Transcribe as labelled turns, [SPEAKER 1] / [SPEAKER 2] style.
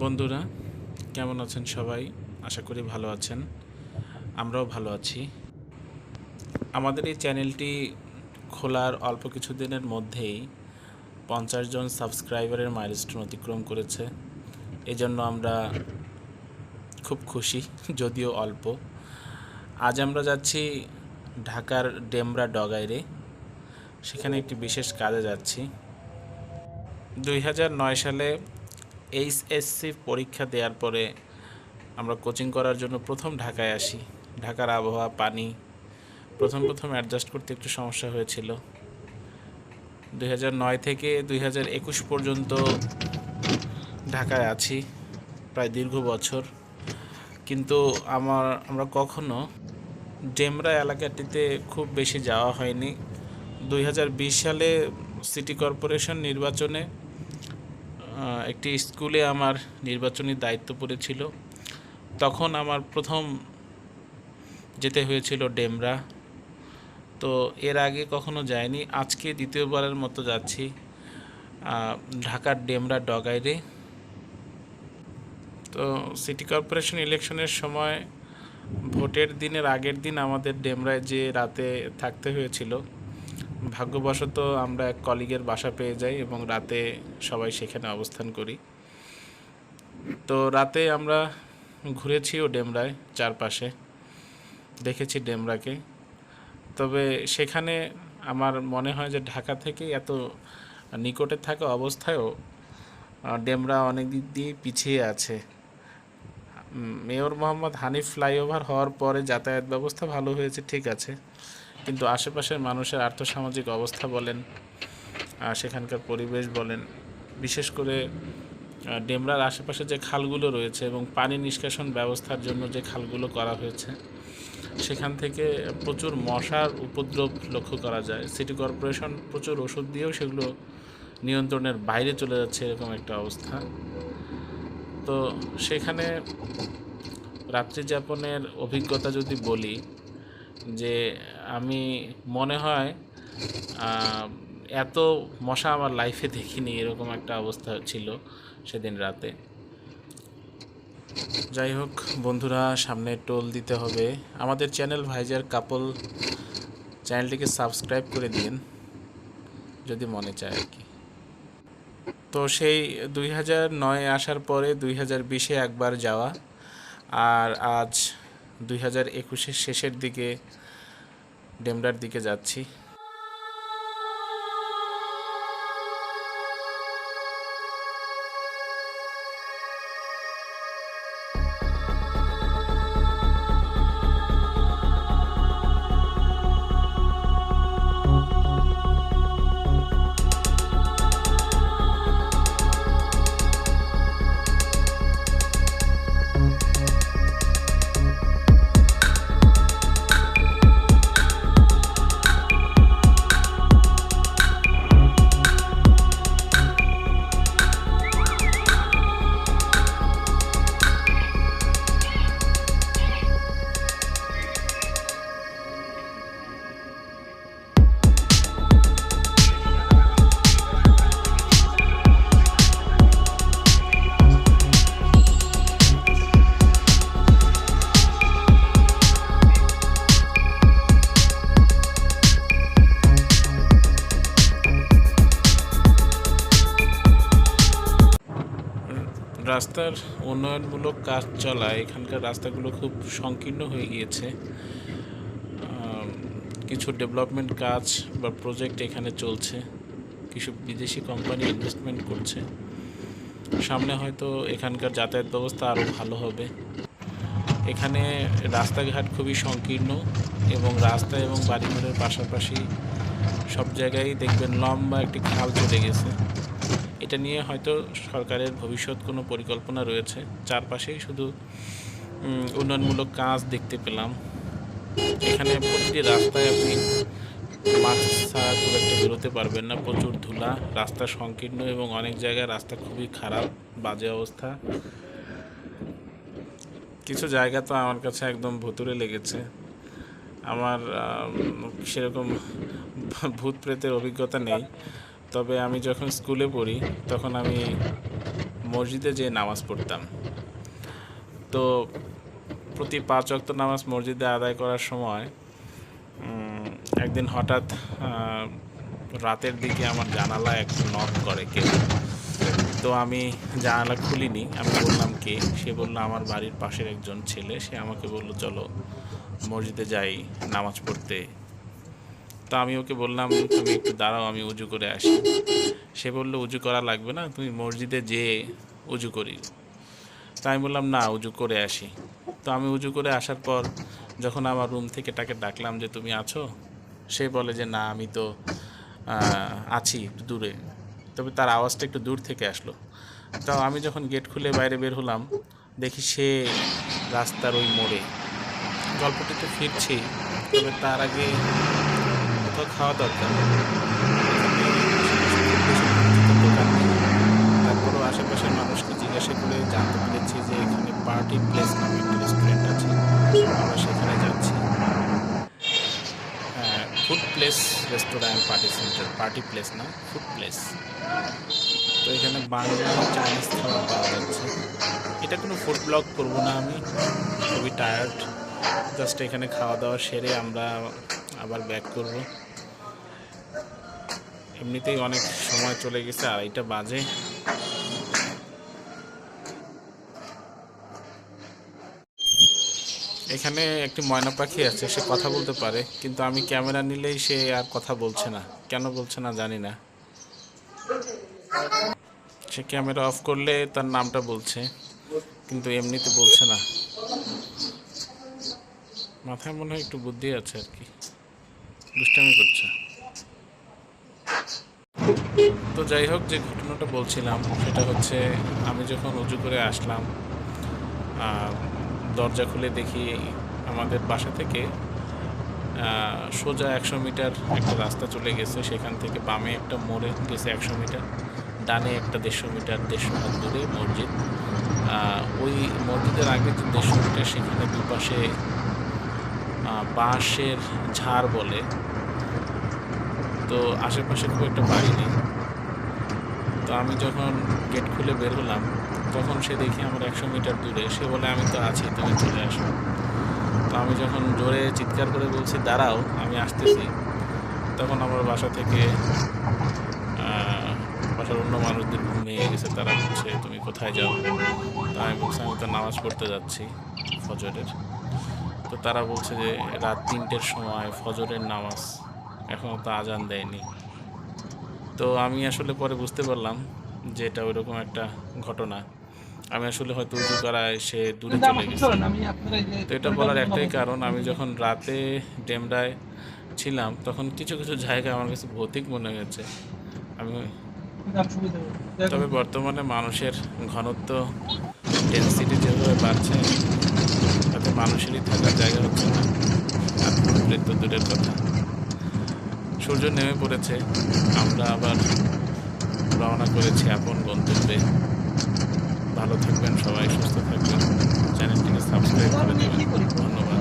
[SPEAKER 1] বন্ধুরা, কেমন আছেন সবাই? আশা করি ভালো আছেন। আমরাও ভালো আছি। আমাদের এই চ্যানেলটি খোলার অল্প কিছুদিনের মধ্যেই 50 জন সাবস্ক্রাইবারের মাইলস্টোন অতিক্রম করেছে। এজন্য আমরা খুব খুশি, যদিও অল্প। আজ আমরা যাচ্ছি ঢাকার ডেমরা ডগাইরে। সেখানে একটি বিশেষ কাজে যাচ্ছি। 2009 সালে এইচএসসি পরীক্ষা দেওয়ার পরে আমরা কোচিং করার জন্য প্রথম ঢাকায় আসি। ঢাকার আবহাওয়া, পানি প্রথম অ্যাডজাস্ট করতে একটু সমস্যা হয়েছিল। 2009 থেকে 2021 পর্যন্ত ঢাকায় আছি, প্রায় দীর্ঘ বছর। কিন্তু আমরা কখনো ডেমরা এলাকাটিতে খুব বেশি যাওয়া হয়নি। 2020 সালে সিটি কর্পোরেশন নির্বাচনে একটি স্কুলে আমার নির্বাচনী দায়িত্ব পড়েছিল। তখন আমার প্রথম যেতে হয়েছিল ডেমরা। তো এর আগে কখনো যাইনি, আজকে দ্বিতীয়বারের মতো যাচ্ছি ঢাকার ডেমরা ডগাইরে। তো সিটি কর্পোরেশন ইলেকশনের সময় ভোটের দিনের আগের দিন আমাদের ডেমরায় যে রাতে থাকতে হয়েছিল। ভাগ্যবশত আমরা এক কলিগের বাসা পেয়ে যাই এবং রাতে সবাই সেখানে অবস্থান করি। তো রাতে আমরা ঘুরেছিও ডেমরায়, চারপাশে দেখেছি ডেমরাকে। তবে সেখানে আমার মনে হয় যে ঢাকা থেকে এত নিকটে থাকা অবস্থায়ও ডেমরা অনেক দিক দিয়ে পিছিয়ে আছে। মেয়র মোহাম্মদ হানিফ ফ্লাইওভার হওয়ার পরে যাতায়াত ব্যবস্থা ভালো হয়েছে, ঠিক আছে, কিন্তু আশেপাশের মানুষের আর্থসামাজিক অবস্থা বলেন, সেখানকার পরিবেশ বলেন, বিশেষ করে ডেমরার আশেপাশে যে খালগুলো রয়েছে এবং পানি নিষ্কাশন ব্যবস্থার জন্য যে খালগুলো করা হয়েছে, সেখান থেকে প্রচুর মশার উপদ্রব লক্ষ্য করা যায়। সিটি কর্পোরেশন প্রচুর ওষুধ দিয়েও সেগুলো নিয়ন্ত্রণের বাইরে চলে যাচ্ছে, এরকম একটা অবস্থা। তো সেখানে রাত্রিযাপনের অভিজ্ঞতা যদি বলি, যে আমি মনে হয় এত মশা আমার লাইফে দেখিনি, এরকম একটা অবস্থা ছিল সেদিন রাতে। যাই হোক বন্ধুরা, সামনে টোল দিতে হবে। আমাদের চ্যানেল ভাইজার কাপল চ্যানেলটিকে সাবস্ক্রাইব করে দিন যদি মনে চায় আর কি। তো সেই 2009 আসার পরে 2020 একবার যাওয়া, আর আজ 2021 শেষের দিকে ডেমরার দিকে যাচ্ছি। রাস্তার উন্নয়নমূলক কাজ চলায় এখানকার রাস্তাগুলো খুব সংকীর্ণ হয়ে গিয়েছে। কিছু ডেভেলপমেন্ট কাজ বা প্রজেক্ট এখানে চলছে, কিছু বিদেশি কোম্পানি ইনভেস্টমেন্ট করছে। সামনে হয়তো এখানকার যাতায়াত ব্যবস্থা আরও ভালো হবে। এখানে রাস্তাঘাট খুবই সংকীর্ণ এবং রাস্তা এবং বাড়িঘরের পাশাপাশি সব জায়গায় দেখবেন লম্বা একটি খাল চলে গেছে। এটা নিয়ে হয়তো সরকারের ভবিষ্যৎ কোনো পরিকল্পনা রয়েছে। চারপাশেই শুধু উন্নয়নমূলক কাজ দেখতে পেলাম। এখানে প্রতিটি রাস্তায় আপনি মাস্ক ছাড়া খুব একটা বেরোতে পারবেন না, প্রচুর ধুলা, রাস্তা সংকীর্ণ এবং অনেক জায়গায় রাস্তা খুবই খারাপ, বাজে অবস্থা। কিছু জায়গা তো আমার কাছে একদম ভুতুড়ে লেগেছে। আমার সেরকম ভূত প্রেতের অভিজ্ঞতা নেই, তবে আমি যখন স্কুলে পড়ি তখন আমি মসজিদে যেয়ে নামাজ পড়তাম। তো প্রতি 5 ওয়াক্ত নামাজ মসজিদে আদায় করার সময় একদিন হঠাৎ রাতের দিকে আমার জানালায় একটা নক করে কেউ। তো আমি জানালা খুলিনি, আমি বললাম কে, সে বলল আমার বাড়ির পাশের একজন ছেলে, সে আমাকে বলল চলো মসজিদে যাই নামাজ পড়তে। তো আমি ওকে বললাম তুমি একটু দাঁড়াও, আমি উজু করে আসি। সে বলল উজু করা লাগবে না, তুমি মসজিদে যেয়ে উজু করি। তো আমি বললাম না, উজু করে আসি। তো আমি উজু করে আসার পর যখন আমার রুম থেকে তাকে ডাকলাম যে তুমি আছো, সে বলে যে না আমি তো আছি একটু দূরে, তবে তার আওয়াজটা একটু দূর থেকে আসলো। তাও আমি যখন গেট খুলে বাইরে বের হলাম, দেখি সে রাস্তার ওই মোড়ে। গল্পটিতে ফিরছি, তবে তার আগে কোথাও খাওয়া দরকার। দোকান নেই, তারপরও আশেপাশের মানুষকে জিজ্ঞাসা করে জানতে পেরেছি যে এখানে পার্টি প্লেস নামে একটা রেস্টুরেন্ট আছে, আমরা সেখানে যাচ্ছি। হ্যাঁ, food place restaurant, party centre, party place না, ফুড প্লেস। তো এখানে বাংলা চাইনিজ খাবার পাওয়া যাচ্ছে। এটা কোনো ফুড ব্লগ করবো না, আমি খুবই টায়ার্ড। জাস্ট এখানে খাওয়া দাওয়া সেরে আমরা আবার ব্যাক করব। এমনিতেই অনেক সময় চলে গেছে, 2:30 বাজে। এখানে একটি ময়না পাখি আছে, সে কথা বলতে পারে, কিন্তু আমি ক্যামেরা নিলেই সে আর কথা বলছে না। কেন বলছে না জানি না। সে ক্যামেরা অফ করলে তার নামটা বলছে, কিন্তু এমনিতে বলছে না। মাথায় মনে হয় একটু বুদ্ধি আছে আর কি, দুষ্টামি করছে। তো যাই হোক, যে ঘটনাটা বলছিলাম সেটা হচ্ছে আমি যখন উজু করে আসলাম, দরজা খুলে দেখি আমাদের বাসা থেকে সোজা 100 মিটার একটা রাস্তা চলে গেছে। সেখান থেকে বামে একটা মোড়ে গেছে 100 মিটার, ডানে একটা 150 মিটার, 150 হাত দূরে মসজিদ। ওই মসজিদের আগে যে 150 মিটার, সেখানে দুপাশে বাঁশের ঝাড় বলে। তো আশেপাশে খুব একটা বাড়ি নেই। তো আমি যখন গেট খুলে বের হলাম, তখন সে দেখি আমার 100 মিটার দূরে। সে বলে আমি তো আছি, তুমি চলে আসো। তো আমি যখন জোরে চিৎকার করে বলছি দাঁড়াও আমি আসতেছি, তখন আমার বাসা থেকে বাসার অন্য মানুষদের ঘুম ভেঙে গেছে। তারা বলছে তুমি কোথায় যাও? তো আমি বলছি আমি তো নামাজ পড়তে যাচ্ছি ফজরের। তো তারা বলছে যে রাত 3টের সময় ফজরের নামাজ, এখনও তো আজান দেয়নি। তো আমি আসলে পরে বুঝতে পারলাম যে এটা ওইরকম একটা ঘটনা। আমি আসলে হয়তো উজু করায় সে দূরে চলে গেছে। তো এটা বলার একটাই কারণ, আমি যখন রাতে ডেমরায় ছিলাম তখন কিছু কিছু জায়গা আমার কাছে ভৌতিক মনে হয়েছে। তবে বর্তমানে মানুষের ঘনত্ব, ডেন্সিটি যেভাবে বাড়ছে, তাতে মানুষেরই থাকার জায়গা হচ্ছে না, আর ভূতের তো দূরের কথা। সূর্য নেমে পড়েছে, আমরা আবার রওনা করেছি আপন গন্তব্যে। ভালো থাকবেন সবাই, সুস্থ থাকবেন, চ্যানেলটিকে সাবস্ক্রাইব করে দেবেন। ধন্যবাদ।